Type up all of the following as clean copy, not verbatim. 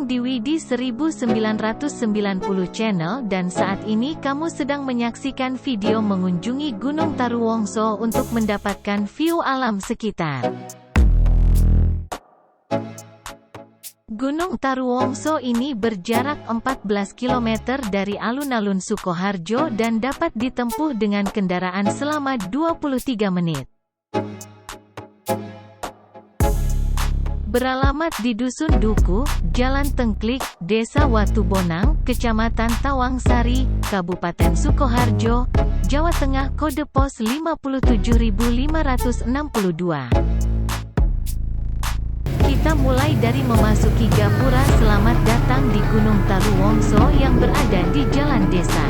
sedang di Widi 1990 channel dan saat ini kamu sedang menyaksikan video mengunjungi Gunung Taruwongso untuk mendapatkan view alam sekitar. Gunung Taruwongso ini berjarak 14 km dari alun-alun Sukoharjo dan dapat ditempuh dengan kendaraan selama 23 menit. Beralamat di Dusun Duku, Jalan Tengklik, Desa Watubonang, Kecamatan Tawangsari, Kabupaten Sukoharjo, Jawa Tengah. Kode pos 57562. Kita mulai dari memasuki Gapura. Selamat datang di Gunung Taruwongso yang berada di Jalan Desa.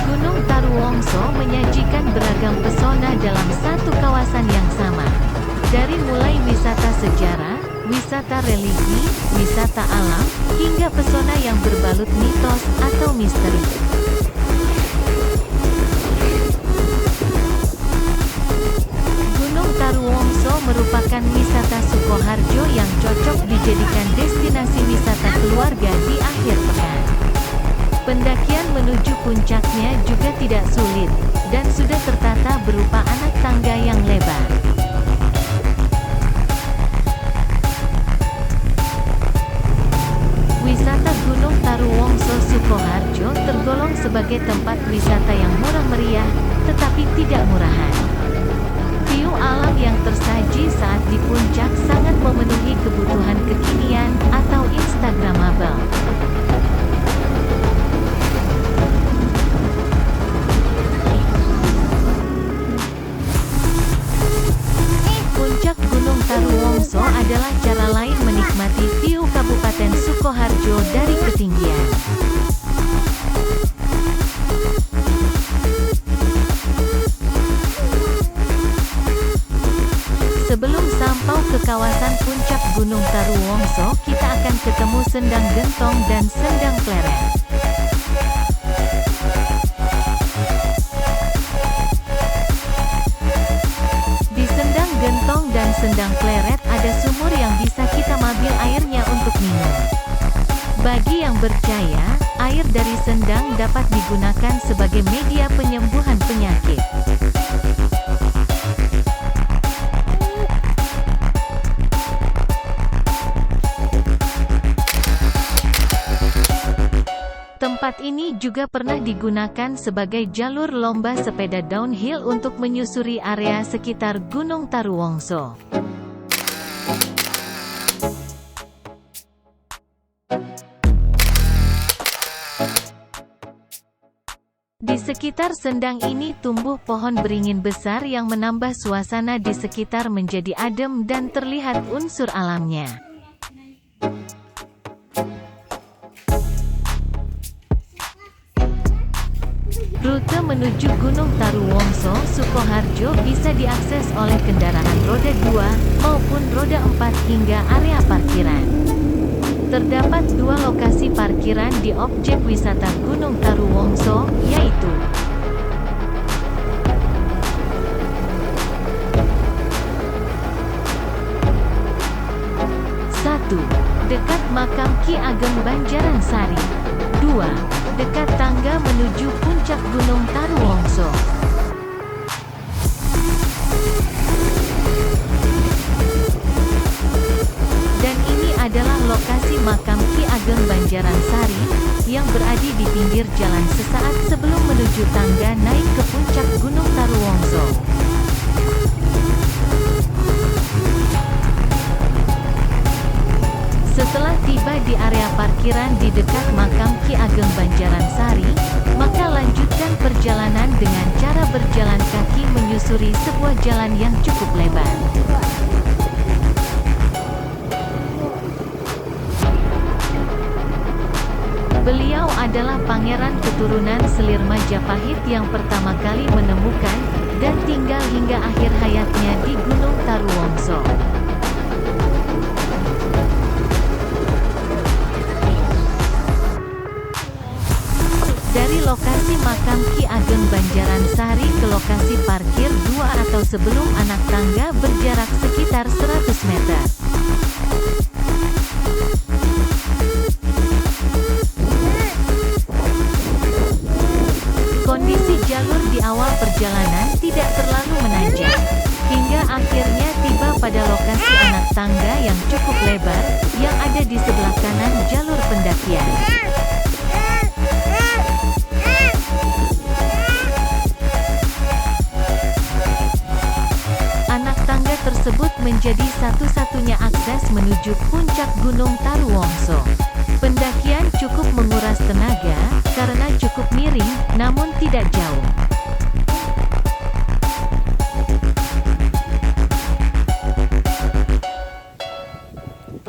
Gunung Taruwongso menyajikan beragam pesona dalam satu kawasan yang sama. Dari mulai wisata sejarah, wisata religi, wisata alam, hingga pesona yang berbalut mitos atau misteri. Gunung Taruwongso merupakan wisata Sukoharjo yang cocok dijadikan destinasi wisata keluarga di akhir pekan. Pendakian menuju puncaknya juga tidak sulit, dan sudah tertata berupa anak tangga yang lebar. Wisata Gunung Taruwongso Sukoharjo tergolong sebagai tempat wisata yang murah meriah, tetapi tidak murahan. View alam yang tersaji saat di puncak sangat memenuhi kebutuhan kekinian atau instagramable. Puncak Gunung Taruwongso adalah cara lain menikmati view Kabupaten Sukoharjo dari ketinggian. Sebelum sampai ke kawasan puncak Gunung Taruwongso, kita akan ketemu Sendang Gentong dan Sendang Pleret. Di Sendang Gentong dan Sendang Pleret ada sumur yang bisa kita ambil airnya untuk minum. Bagi yang percaya, air dari sendang dapat digunakan sebagai media penyembuhan penyakit. Tempat ini juga pernah digunakan sebagai jalur lomba sepeda downhill untuk menyusuri area sekitar Gunung Taruwongso. Di sekitar sendang ini tumbuh pohon beringin besar yang menambah suasana di sekitar menjadi adem dan terlihat unsur alamnya. Rute menuju Gunung Taruwongso Sukoharjo bisa diakses oleh kendaraan roda 2 maupun roda 4 hingga area parkiran. Terdapat dua lokasi parkiran di objek wisata Gunung Taruwongso, yaitu 1. Dekat makam Ki Ageng Banjaransari. 2. Dekat tangga menuju puncak Gunung Taruwongso. Dan ini adalah lokasi makam Ki Ageng Banjaransari, yang berada di pinggir jalan sesaat sebelum menuju tangga naik ke puncak Gunung Taruwongso. Setelah tiba di area parkiran di dekat makam Ki Ageng Banjaransari, maka lanjutkan perjalanan dengan cara berjalan kaki menyusuri sebuah jalan yang cukup lebar. Beliau adalah pangeran keturunan Selir Majapahit yang pertama kali menemukan dan tinggal hingga akhir hayatnya di Gunung Taruwongso. Dari lokasi lokasi makam Ki Ageng Banjaran Sari ke lokasi parkir 2 atau sebelum anak tangga berjarak sekitar 100 meter. Kondisi jalur di awal perjalanan tidak terlalu menanjak, hingga akhirnya tiba pada lokasi anak tangga yang cukup lebar, yang ada di sebelah kanan jalur pendakian. Anak tangga tersebut menjadi satu-satunya akses menuju puncak Gunung Taruwongso. Pendakian cukup menguras tenaga, karena cukup miring, namun tidak jauh.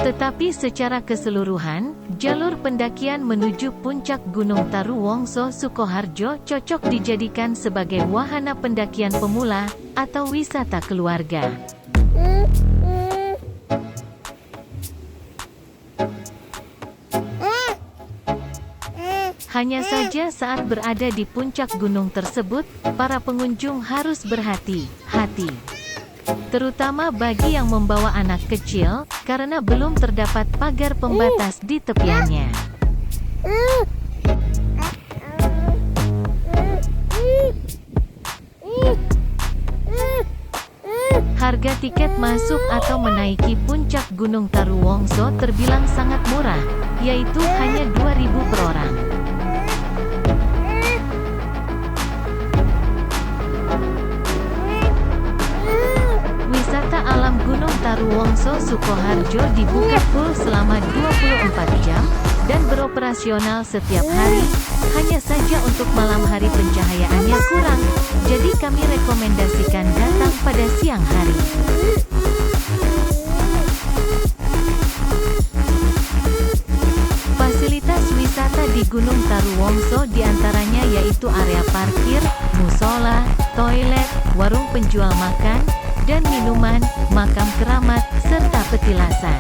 Tetapi secara keseluruhan, jalur pendakian menuju puncak Gunung Taruwongso Sukoharjo cocok dijadikan sebagai wahana pendakian pemula, atau wisata keluarga. Hanya saja saat berada di puncak gunung tersebut, para pengunjung harus berhati-hati. Terutama bagi yang membawa anak kecil, karena belum terdapat pagar pembatas di tepiannya. Harga tiket masuk atau menaiki puncak Gunung Taruwongso terbilang sangat murah, yaitu hanya 2.000 per orang. Wisata alam Gunung Taruwongso Sukoharjo dibuka full selama 24 jam, dan beroperasional setiap hari, hanya saja untuk malam hari pencahayaannya kurang, jadi kami rekomendasikan datang pada siang hari. Fasilitas wisata di Gunung Taruwongso diantaranya yaitu area parkir, musola, toilet, warung penjual makan dan minuman, makam keramat, serta petilasan.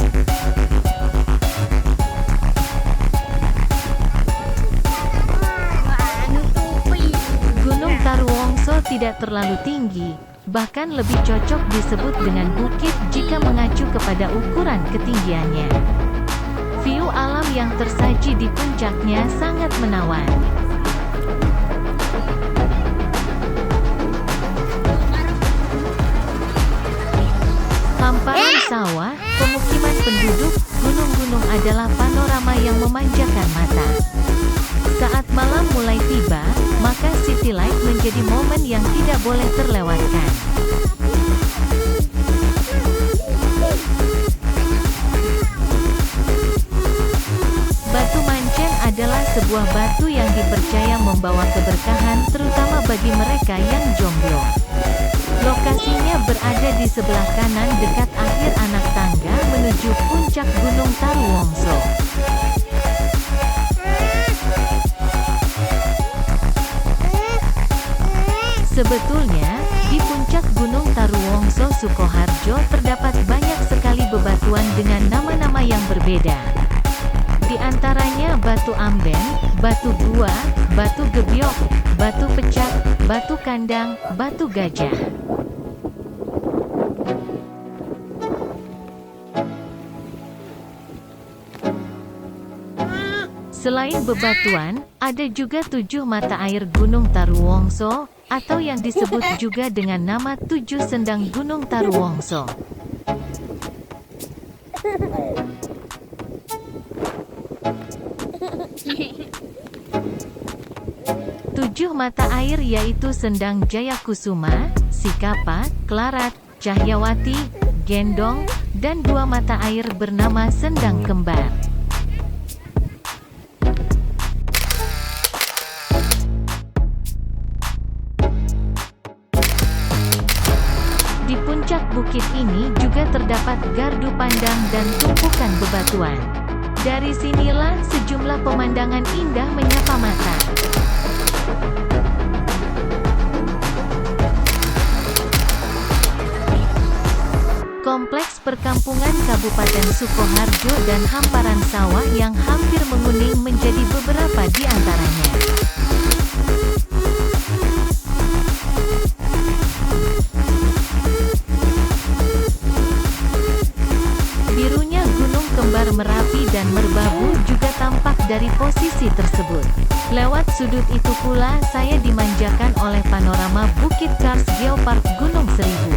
Gunung Taruwongso tidak terlalu tinggi, bahkan lebih cocok disebut dengan bukit jika mengacu kepada ukuran ketinggiannya. View alam yang tersaji di puncaknya sangat menawan. Hamparan sawah, pemukiman penduduk, gunung-gunung adalah panorama yang memanjakan mata. Saat malam mulai tiba, maka city light menjadi momen yang tidak boleh terlewatkan. Batu mancen adalah sebuah batu yang dipercaya membawa keberkahan terutama bagi mereka yang jomblo. Lokasinya berada di sebelah kanan dekat akhir anak tangga menuju puncak Gunung Taruwongso. Sebetulnya, di puncak Gunung Taruwongso Sukoharjo terdapat banyak sekali bebatuan dengan nama-nama yang berbeda. Di antaranya batu amben, batu gua, batu gebyok, batu pecak, batu kandang, batu gajah. Selain bebatuan, ada juga 7 mata air Gunung Taruwongso, atau yang disebut juga dengan nama 7 sendang Gunung Taruwongso. Tujuh mata air yaitu Sendang Jayakusuma, Sikapa, Klarat, Cahyawati, Gendong, dan 2 mata air bernama Sendang Kembar. Di puncak bukit ini juga terdapat gardu pandang dan tumpukan bebatuan. Dari sinilah sejumlah pemandangan indah menyapa mata. Kompleks perkampungan Kabupaten Sukoharjo dan hamparan sawah yang hampir menguning menjadi beberapa di antaranya. dari posisi tersebut. Lewat sudut itu pula saya dimanjakan oleh panorama Bukit Kars Geopark Gunung Seribu.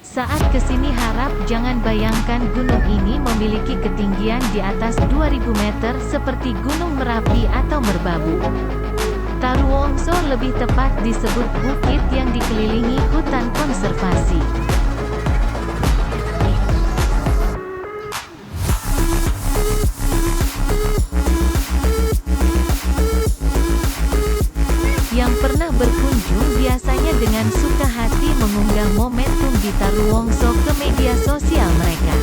Saat kesini harap jangan bayangkan gunung ini memiliki ketinggian di atas 2000 meter seperti Gunung Merapi atau Merbabu. Taruwongso lebih tepat disebut bukit yang dikelilingi hutan konservasi. Yang pernah berkunjung biasanya dengan suka hati mengunggah momentum di Taruwongso ke media sosial mereka.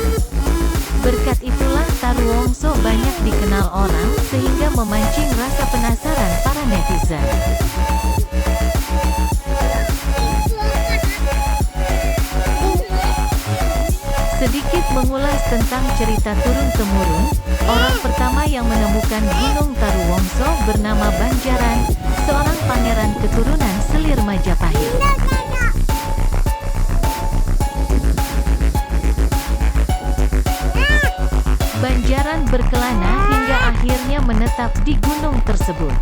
Berkat itulah Taruwongso banyak dikenal orang, sehingga memancing rasa penasaran para netizen. Sedikit mengulas tentang cerita turun-temurun, orang pertama yang menemukan Gunung Taruwongso bernama Banjaran, seorang pangeran keturunan Selir Majapahit. Banjaran berkelana hingga akhirnya menetap di gunung tersebut.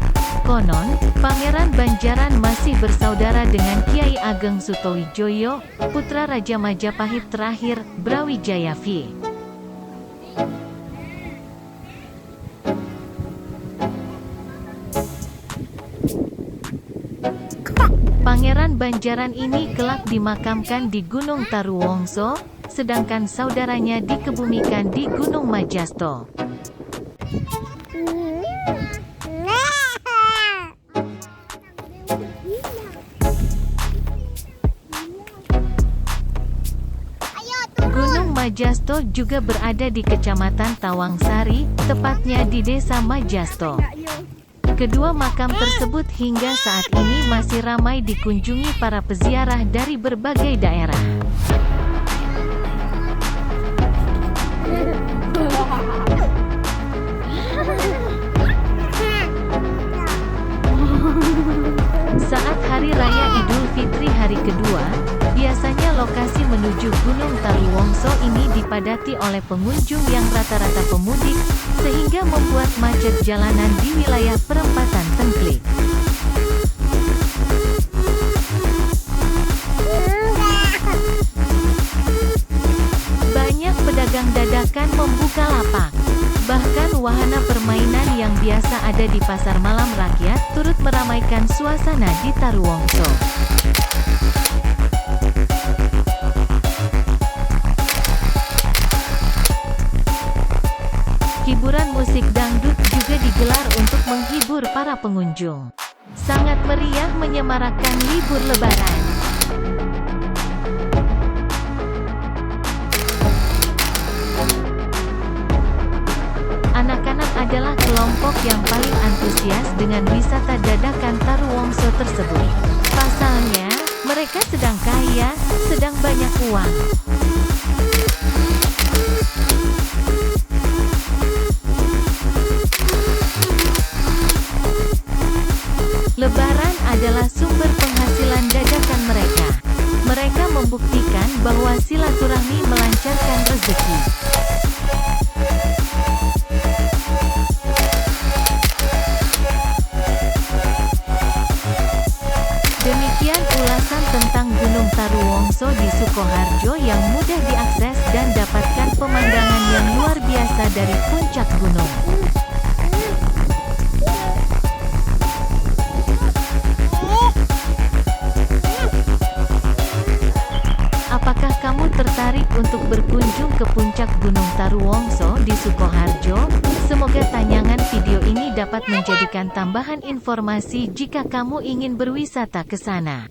Konon, Pangeran Banjaran masih bersaudara dengan Kiai Ageng Sutowijoyo, putra Raja Majapahit terakhir, Brawijaya V. Pangeran Banjaran ini kelak dimakamkan di Gunung Taruwongso, sedangkan saudaranya dikebumikan di Gunung Majasto. Gunung Majasto juga berada di Kecamatan Tawangsari, tepatnya di Desa Majasto. Kedua makam tersebut hingga saat ini masih ramai dikunjungi para peziarah dari berbagai daerah. Saat Hari Raya Idul Fitri hari kedua, biasanya lokasi menuju Gunung Taruwongso ini dipadati oleh pengunjung yang rata-rata pemudik, sehingga membuat macet jalanan di wilayah perempatan Tengklik. Banyak pedagang dadakan membuka lapak. Bahkan wahana permainan yang biasa ada di pasar malam rakyat turut meramaikan suasana di Taruwongso. Hiburan musik dangdut juga digelar untuk menghibur para pengunjung. Sangat meriah menyemarakan libur Lebaran. Anak-anak adalah kelompok yang paling antusias dengan wisata dadakan Taruwongso tersebut. Pasalnya, mereka sedang kaya, sedang banyak uang. Lebaran adalah sumber penghasilan dadakan mereka. Mereka membuktikan bahwa silaturahmi melancarkan rezeki. Demikian ulasan tentang Gunung Taruwongso di Sukoharjo yang mudah diakses dan dapatkan pemandangan yang luar biasa dari puncak gunung. Apakah kamu tertarik untuk berkunjung ke puncak Gunung Taruwongso di Sukoharjo? Semoga tayangan video ini dapat menjadikan tambahan informasi jika kamu ingin berwisata ke sana.